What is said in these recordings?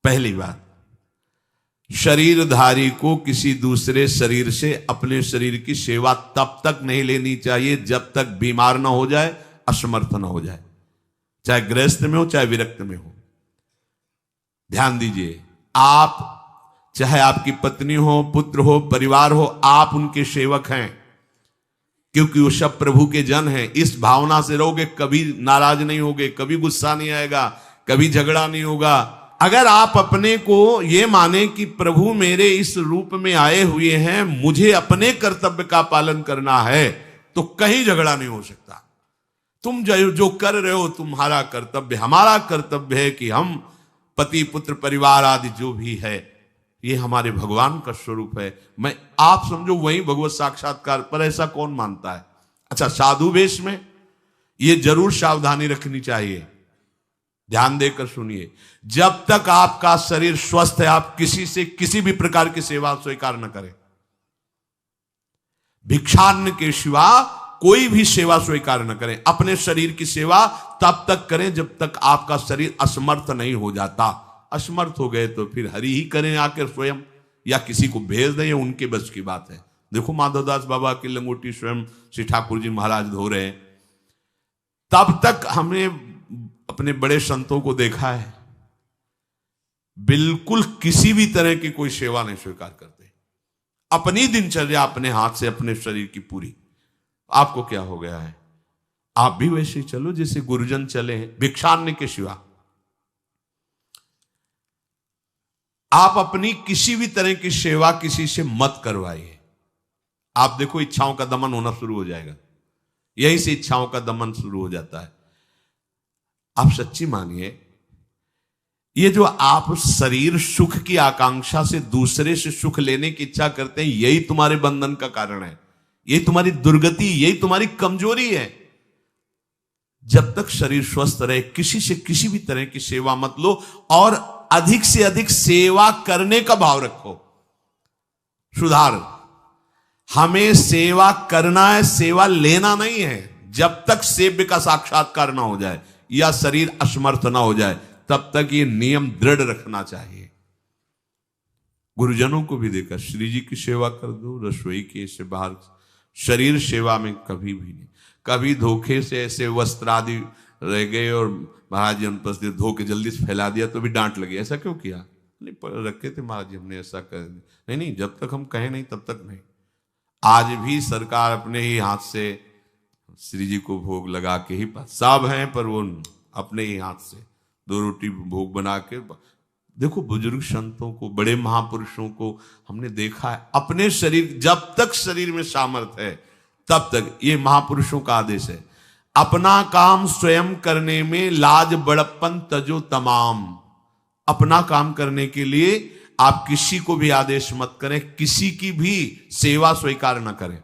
पहली बात, शरीरधारी को किसी दूसरे शरीर से अपने शरीर की सेवा तब तक नहीं लेनी चाहिए जब तक बीमार ना हो जाए, असमर्थ ना हो जाए, चाहे गृहस्थ में हो चाहे विरक्त में हो। ध्यान दीजिए, आप चाहे आपकी पत्नी हो, पुत्र हो, परिवार हो, आप उनके सेवक हैं, क्योंकि वो सब प्रभु के जन हैं। इस भावना से रहोगे, कभी नाराज नहीं होगे, कभी गुस्सा नहीं आएगा, कभी झगड़ा नहीं होगा। अगर आप अपने को ये माने कि प्रभु मेरे इस रूप में आए हुए हैं, मुझे अपने कर्तव्य का पालन करना है, तो कहीं झगड़ा नहीं हो सकता। तुम जो कर रहे हो तुम्हारा कर्तव्य, हमारा कर्तव्य है कि हम पति पुत्र परिवार आदि जो भी है, ये हमारे भगवान का स्वरूप है। मैं आप समझो वही भगवत साक्षात्कार, पर ऐसा कौन मानता है? अच्छा, साधु वेश में ये जरूर सावधानी रखनी चाहिए। ध्यान देकर सुनिए, जब तक आपका शरीर स्वस्थ है, आप किसी से किसी भी प्रकार की सेवा स्वीकार न करें। भिक्षान्न के सिवा कोई भी सेवा स्वीकार न करें। अपने शरीर की सेवा तब तक करें जब तक आपका शरीर असमर्थ नहीं हो जाता। असमर्थ हो गए तो फिर हरि ही करें आकर स्वयं, या किसी को भेज दें, उनके बस की बात है। देखो माधवदास बाबा की लंगोटी स्वयं श्री ठाकुर जी महाराज धो रहे हैं। तब तक हमने अपने बड़े संतों को देखा है, बिल्कुल किसी भी तरह की कोई सेवा नहीं स्वीकार करते। अपनी दिनचर्या अपने हाथ से, अपने शरीर की पूरी। आपको क्या हो गया है? आप भी वैसे ही चलो जैसे गुरुजन चले हैं, भिक्षान्न के सिवा। आप अपनी किसी भी तरह की सेवा किसी से मत करवाइए। आप देखो, इच्छाओं का दमन होना शुरू हो जाएगा। यहीं से इच्छाओं का दमन शुरू हो जाता है। आप सच्ची मानिए, ये जो आप शरीर सुख की आकांक्षा से दूसरे से सुख लेने की इच्छा करते हैं, यही तुम्हारे बंधन का कारण है, यही तुम्हारी दुर्गति, यही तुम्हारी कमजोरी है। जब तक शरीर स्वस्थ रहे, किसी से किसी भी तरह की सेवा मत लो, और अधिक से अधिक सेवा करने का भाव रखो। सुधार, हमें सेवा करना है, सेवा लेना नहीं है। जब तक सेव्य का साक्षात्कार ना हो जाए या शरीर असमर्थ ना हो जाए, तब तक ये नियम दृढ़ रखना चाहिए। गुरुजनों को भी देखा, श्री जी की सेवा कर दो, रसोई के से बाहर, शरीर सेवा में कभी भी नहीं। कभी धोखे से ऐसे वस्त्र आदि रह गए और महाराज जी अनुपस्थित, धो के जल्दी से फैला दिया तो भी डांट लगी, ऐसा क्यों किया? नहीं, रखे थे महाराज जी, हमने ऐसा कर दिया। नहीं, जब तक हम कहें नहीं तब तक नहीं। आज भी सरकार अपने ही हाथ से श्री जी को भोग लगा के ही, सब हैं पर वो अपने ही हाथ से 2 रोटी भोग बना के। देखो, बुजुर्ग संतों को, बड़े महापुरुषों को हमने देखा है, अपने शरीर, जब तक शरीर में सामर्थ्य है तब तक, ये महापुरुषों का आदेश है, अपना काम स्वयं करने में लाज बड़प्पन तजो तमाम। अपना काम करने के लिए आप किसी को भी आदेश मत करें, किसी की भी सेवा स्वीकार न करें।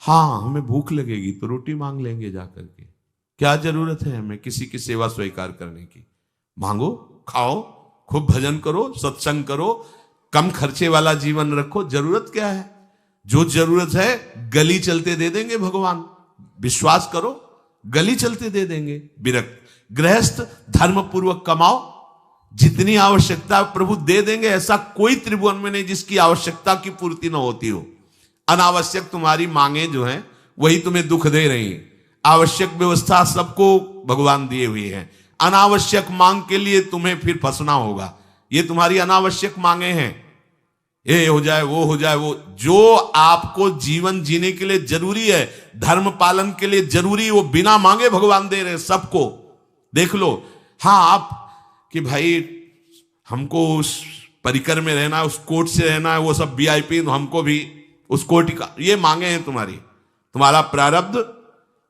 हाँ, हमें भूख लगेगी तो रोटी मांग लेंगे जाकर के, क्या जरूरत है हमें किसी की सेवा स्वीकार करने की? मांगो, खाओ, खूब भजन करो, सत्संग करो, कम खर्चे वाला जीवन रखो। जरूरत क्या है? जो जरूरत है गली चलते दे देंगे भगवान, विश्वास करो, गली चलते दे देंगे। विरक्त गृहस्थ धर्म पूर्वक कमाओ, जितनी आवश्यकता प्रभु दे देंगे। ऐसा कोई त्रिभुवन में नहीं जिसकी आवश्यकता की पूर्ति न होती हो। अनावश्यक तुम्हारी मांगे जो हैं वही तुम्हें दुख दे रही हैं। आवश्यक व्यवस्था सबको भगवान दिए हुए हैं, अनावश्यक मांग के लिए तुम्हें फिर फंसना होगा। ये तुम्हारी अनावश्यक मांगे हैं, ये हो जाए, वो हो जाए, वो जो आपको जीवन जीने के लिए जरूरी है, धर्म पालन के लिए जरूरी, वो बिना मांगे भगवान दे रहे हैं सबको। देख लो। हाँ, आप कि भाई हमको उस परिकर में रहना है, उस कोर्ट से रहना है, वो सब VIP, हमको भी उस कोर्ट का, ये मांगे हैं तुम्हारी। तुम्हारा प्रारब्ध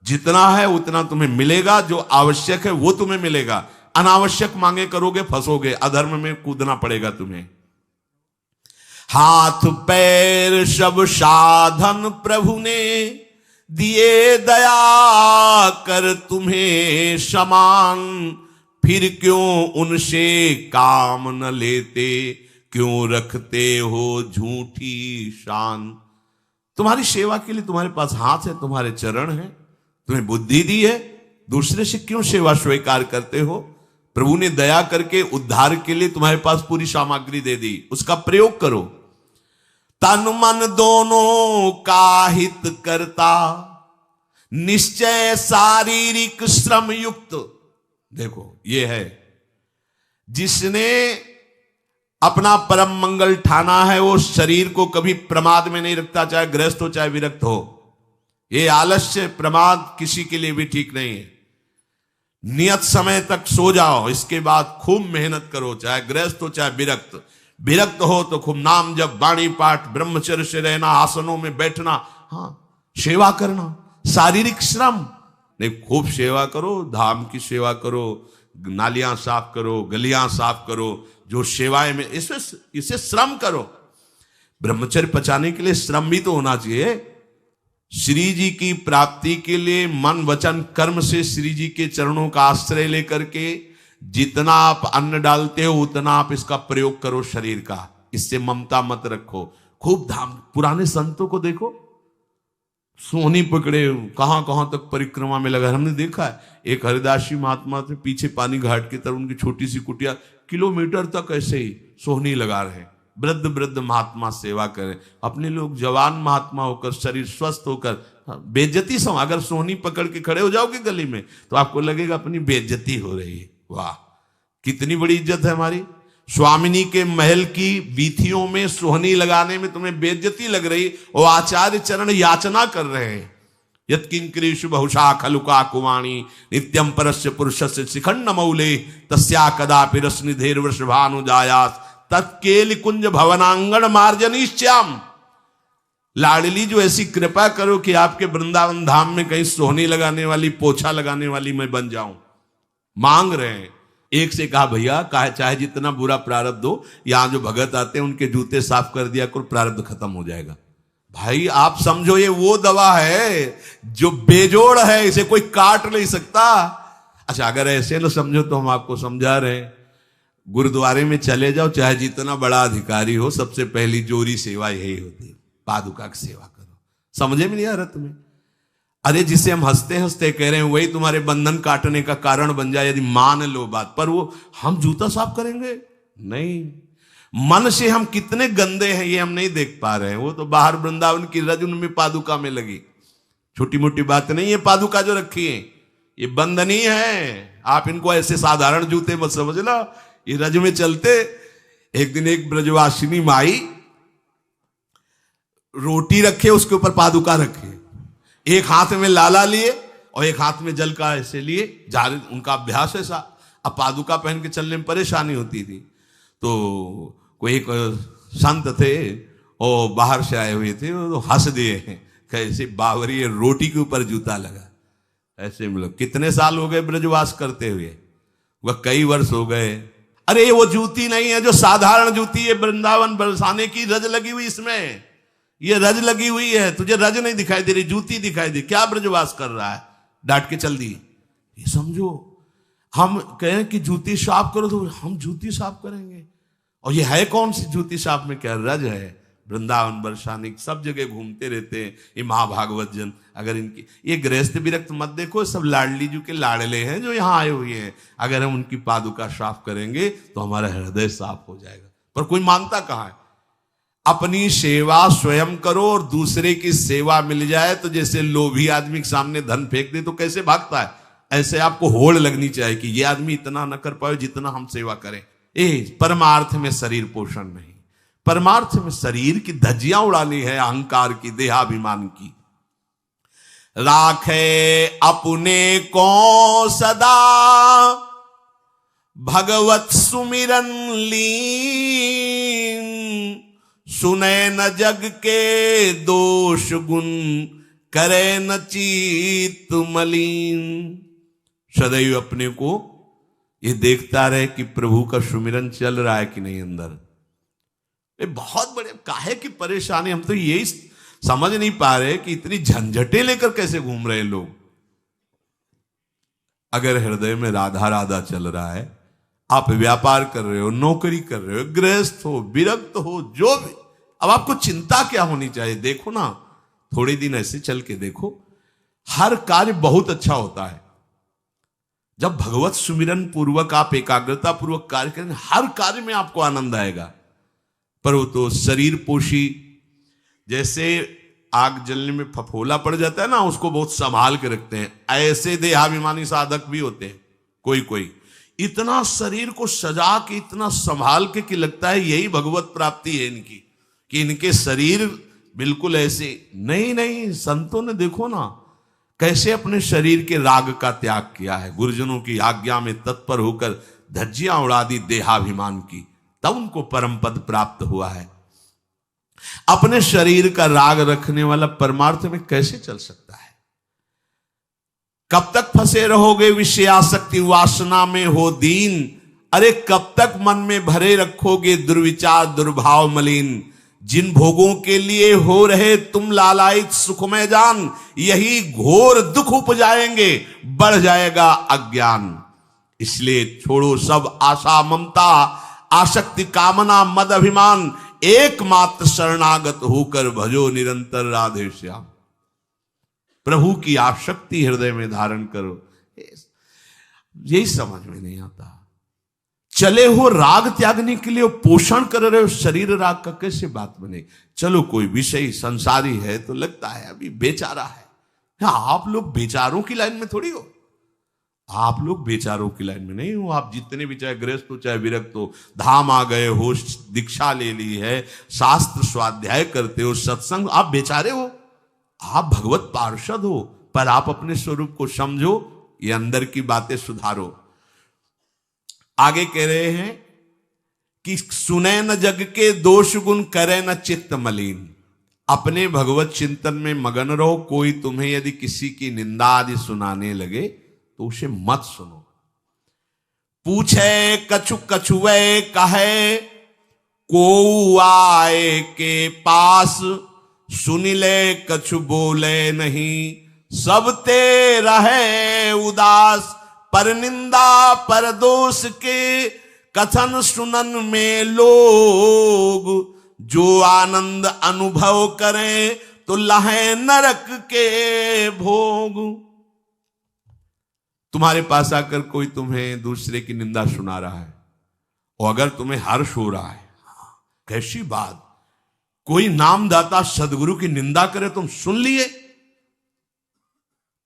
जितना है उतना तुम्हें मिलेगा, जो आवश्यक है वो तुम्हें मिलेगा। अनावश्यक मांगे करोगे फंसोगे, अधर्म में कूदना पड़ेगा तुम्हें। हाथ पैर सब साधन प्रभु ने दिए, दया कर तुम्हें समान, फिर क्यों उनसे काम न लेते, क्यों रखते हो झूठी शान। तुम्हारी सेवा के लिए तुम्हारे पास हाथ है, तुम्हारे चरण हैं, तुम्हें बुद्धि दी है, दूसरे से क्यों सेवा स्वीकार करते हो? प्रभु ने दया करके उद्धार के लिए तुम्हारे पास पूरी सामग्री दे दी, उसका प्रयोग करो। तन मन दोनों का हित करता, निश्चय शारीरिक श्रम युक्त। देखो ये है, जिसने अपना परम मंगल ठाना है वो शरीर को कभी प्रमाद में नहीं रखता, चाहे गृहस्थ हो चाहे विरक्त हो। ये आलस्य प्रमाद किसी के लिए भी ठीक नहीं है। नियत समय तक सो जाओ, इसके बाद खूब मेहनत करो, चाहे गृहस्थ हो चाहे विरक्त। विरक्त हो तो खूब नाम जप, वाणी पाठ, ब्रह्मचर्य से रहना, आसनों में बैठना, हाँ सेवा करना, शारीरिक श्रम नहीं, खूब सेवा करो, धाम की सेवा करो, नालियां साफ करो, गलियां साफ करो, जो सेवाएं में इसे श्रम करो। ब्रह्मचर्य पचाने के लिए श्रम भी तो होना चाहिए। श्री जी की प्राप्ति के लिए मन वचन कर्म से श्री जी के चरणों का आश्रय लेकर के जितना आप अन्न डालते हो उतना आप इसका प्रयोग करो शरीर का। इससे ममता मत रखो। खूब धाम, पुराने संतों को देखो, सोहनी पकड़े कहां कहां तक परिक्रमा में लगा। हमने देखा है एक हरिदासी महात्मा थे, पीछे पानी घाट की तरफ उनकी छोटी सी कुटिया, किलोमीटर तक ऐसे ही सोहनी लगा रहे। वृद्ध वृद्ध महात्मा सेवा करें। अपने लोग जवान महात्मा होकर, शरीर स्वस्थ होकर, बेइज्जती सम, अगर सोहनी पकड़ के खड़े हो जाओगे गली में तो आपको लगेगा अपनी बेइज्जती हो रही है। वाह, कितनी बड़ी इज्जत है हमारी। स्वामिनी के महल की वीथियों में सोहनी लगाने में तुम्हें बेइज्जती लग रही, और आचार्य चरण याचना कर रहे हैं। यत्किंकरीषु बहुशा खलुका कुवाणी नित्यम परस्य पुरुषस्य शिखंड मौले तस्या कदापि रसनिधेर वृषभानुजायास तत्केल कुंज भवनांगण मार्जनीश्याम। लाडली जो ऐसी कृपा करो कि आपके वृंदावन धाम में कहीं सोहनी लगाने वाली, पोछा लगाने वाली मैं बन जाऊं। मांग रहे हैं। एक से कहा भैया चाहे जितना बुरा प्रारब्ध हो, यहां जो भगत आते हैं उनके जूते साफ कर दिया करो, प्रारब्ध खत्म हो जाएगा। भाई आप समझो ये वो दवा है जो बेजोड़ है, इसे कोई काट नहीं सकता। अच्छा अगर ऐसे न समझो तो हम आपको समझा रहे हैं। गुरुद्वारे में चले जाओ, चाहे जितना बड़ा अधिकारी हो, सबसे पहली जोरी सेवा यही होती है, पादुका की सेवा करो। समझे में नहीं आ रहा तुम्हें? अरे जिसे हम हंसते हंसते कह रहे हैं वही तुम्हारे बंधन काटने का कारण बन जाए, यदि मान लो बात। पर वो हम जूता साफ करेंगे नहीं। मन से हम कितने गंदे हैं ये हम नहीं देख पा रहे हैं। वो तो बाहर वृंदावन की रज उनमें पादुका में लगी, छोटी मोटी बात नहीं है। पादुका जो रखी है ये बंधनीय है। आप इनको ऐसे साधारण जूते मत समझना, ये रज में चलते। एक दिन एक ब्रजवासिनी माई रोटी रखे, उसके ऊपर पादुका रखे, एक हाथ में लाला लिए और एक हाथ में जल का ऐसे लिए, जारी उनका अभ्यास ऐसा। अब पादुका पहन के चलने में परेशानी होती थी। तो कोई एक संत थे और बाहर से आए हुए थे, तो हंस दिए कैसे बावरी रोटी के ऊपर जूता लगा। ऐसे मतलब कितने साल हो गए ब्रजवास करते हुए? वह कई वर्ष हो गए। अरे ये वो जूती नहीं है जो साधारण जूती है वृंदावन बरसाने की, रज लगी हुई इसमें। ये रज लगी हुई है, तुझे रज नहीं दिखाई दे रही, जूती दिखाई दे। क्या ब्रजवास कर रहा है? डांट के चल दी। ये समझो, हम कहें कि जूती साफ करो तो हम जूती साफ करेंगे। और ये है कौन सी जूती साफ में? क्या रज है। वृंदावन बरसाने सब जगह घूमते रहते हैं ये महाभागवत जन। अगर इनकी ये गृहस्थ विरक्त मत देखो, सब लाडली जी के लाडले हैं जो यहाँ आए हुए हैं। अगर हम उनकी पादुका साफ करेंगे तो हमारा हृदय साफ हो जाएगा। पर कोई मानता कहाँ है? अपनी सेवा स्वयं करो और दूसरे की सेवा मिल जाए तो जैसे लोभी आदमी के सामने धन फेंक दे तो कैसे भागता है, ऐसे आपको होड़ लगनी चाहिए कि ये आदमी इतना न कर पाए जितना हम सेवा करें। परमार्थ में शरीर पोषण नहीं, परमार्थ में शरीर की धज्जियां उड़ानी है, अहंकार की, देहाभिमान की। राखे अपने को सदा भगवत सुमिरन लीन, सुने न जग के दोष गुण, करे न चित मलिन। सदैव अपने को ये देखता रहे कि प्रभु का सुमिरन चल रहा है कि नहीं अंदर। ये बहुत बड़े काहे की परेशानी। हम तो यही समझ नहीं पा रहे कि इतनी झंझटें लेकर कैसे घूम रहे लोग। अगर हृदय में राधा राधा चल रहा है, आप व्यापार कर रहे हो, नौकरी कर रहे हो, गृहस्थ हो, विरक्त हो, जो भी, अब आपको चिंता क्या होनी चाहिए? देखो ना, थोड़े दिन ऐसे चल के देखो, हर कार्य बहुत अच्छा होता है। जब भगवत सुमिरन पूर्वक आप एकाग्रता पूर्वक कार्य करेंगे, हर कार्य में आपको आनंद आएगा। पर वो तो शरीर पोषी, जैसे आग जलने में फफोला पड़ जाता है ना, उसको बहुत संभाल के रखते हैं, ऐसे देहाभिमानी साधक भी होते हैं कोई कोई, इतना शरीर को सजा के इतना संभाल के कि लगता है यही भगवत प्राप्ति है इनकी, कि इनके शरीर बिल्कुल ऐसे नहीं। संतों ने देखो ना कैसे अपने शरीर के राग का त्याग किया है, गुरुजनों की आज्ञा में तत्पर होकर धज्जियां उड़ा दी देहाभिमान की, तब उनको परम पद प्राप्त हुआ है। अपने शरीर का राग रखने वाला परमार्थ में कैसे चल सकता है? कब तक फंसे रहोगे विषयासक्ति वासना में हो दीन? अरे कब तक मन में भरे रखोगे दुर्विचार दुर्भाव मलिन? जिन भोगों के लिए हो रहे तुम लालायित सुखमय जान, यही घोर दुख उपजाएंगे, बढ़ जाएगा अज्ञान। इसलिए छोड़ो सब आशा ममता आसक्ति कामना मद अभिमान, एकमात्र शरणागत होकर भजो निरंतर राधे श्याम। प्रभु की आसक्ति हृदय में धारण करो। यही समझ में नहीं आता। चले हो राग त्यागने के लिए, पोषण कर रहे हो शरीर राग का, कैसे बात बने? चलो कोई विषय संसारी है तो लगता है अभी बेचारा है। आप लोग बेचारों की लाइन में थोड़ी हो, आप लोग बेचारों की लाइन में नहीं हो। आप जितने भी, चाहे गृहस्थ हो चाहे विरक्त हो, धाम आ गए हो, दीक्षा ले ली है, शास्त्र स्वाध्याय करते हो, सत्संग, आप बेचारे हो, आप भगवत पार्षद हो। पर आप अपने स्वरूप को समझो, ये अंदर की बातें सुधारो। आगे कह रहे हैं कि सुने न जग के दोष गुण, करे न चित्त मलिन। अपने भगवत चिंतन में मगन रहो। कोई तुम्हें यदि किसी की निंदा आदि सुनाने लगे तो उसे मत सुनो। पूछे कछु कछुए कहे, को आए के पास, सुन ले कछु बोले नहीं, सब ते रहे उदास। पर निंदा पर दोष के कथन सुनन में लोग, जो आनंद अनुभव करें तो लहे नरक के भोग। तुम्हारे पास आकर कोई तुम्हें दूसरे की निंदा सुना रहा है और अगर तुम्हें हर्ष हो रहा है, कैसी बात, कोई नामदाता सदगुरु की निंदा करे तुम सुन लिए,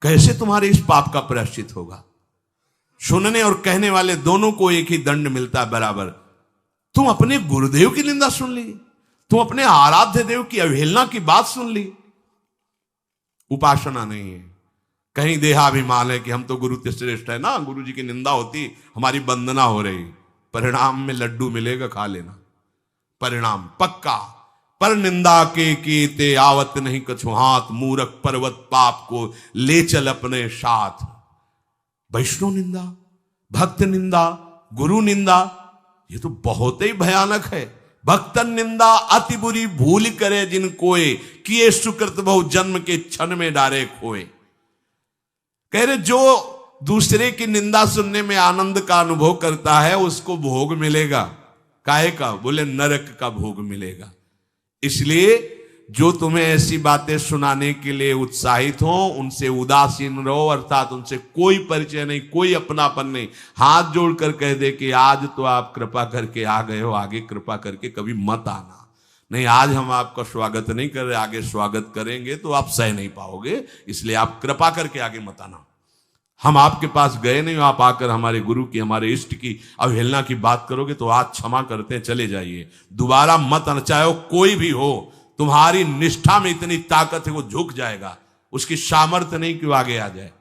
कैसे तुम्हारे इस पाप का प्रायश्चित होगा? सुनने और कहने वाले दोनों को एक ही दंड मिलता है बराबर। तुम अपने गुरुदेव की निंदा सुन ली, तुम अपने आराध्य देव की अवहेलना की बात सुन ली। उपासना नहीं है, कहीं देहाभिमान है कि हम तो गुरु से श्रेष्ठ है ना, गुरु जी की निंदा होती हमारी वंदना हो रही। परिणाम में लड्डू मिलेगा, खा लेना, परिणाम पक्का। पर निंदा के कीते आवत नहीं कछु हाथ, मूरख पर्वत पाप को ले चल अपने साथ। वैष्णव निंदा, भक्त निंदा, गुरु निंदा, ये तो बहुत ही भयानक है। भक्तन निंदा अति बुरी भूल करे जिन कोय, किए सुकृत बहु जन्म के क्षण में डारे खोए। कह रहे जो दूसरे की निंदा सुनने में आनंद का अनुभव करता है उसको भोग मिलेगा। काहे का? बोले नरक का भोग मिलेगा। इसलिए जो तुम्हें ऐसी बातें सुनाने के लिए उत्साहित हो उनसे उदासीन रहो, अर्थात उनसे कोई परिचय नहीं, कोई अपनापन नहीं। हाथ जोड़कर कह दे कि आज तो आप कृपा करके आ गए हो, आगे कृपा करके कभी मत आना। नहीं, आज हम आपका स्वागत नहीं कर रहे, आगे स्वागत करेंगे तो आप सह नहीं पाओगे, इसलिए आप कृपा करके आगे मत आना। हम आपके पास गए नहीं, आप आकर हमारे गुरु की, हमारे इष्ट की अवहेलना की बात करोगे तो आज क्षमा करते हैं, चले जाइए, दोबारा मत आना। चाहे कोई भी हो, तुम्हारी निष्ठा में इतनी ताकत है वो झुक जाएगा, उसकी सामर्थ्य नहीं कि वो आगे आ जाए।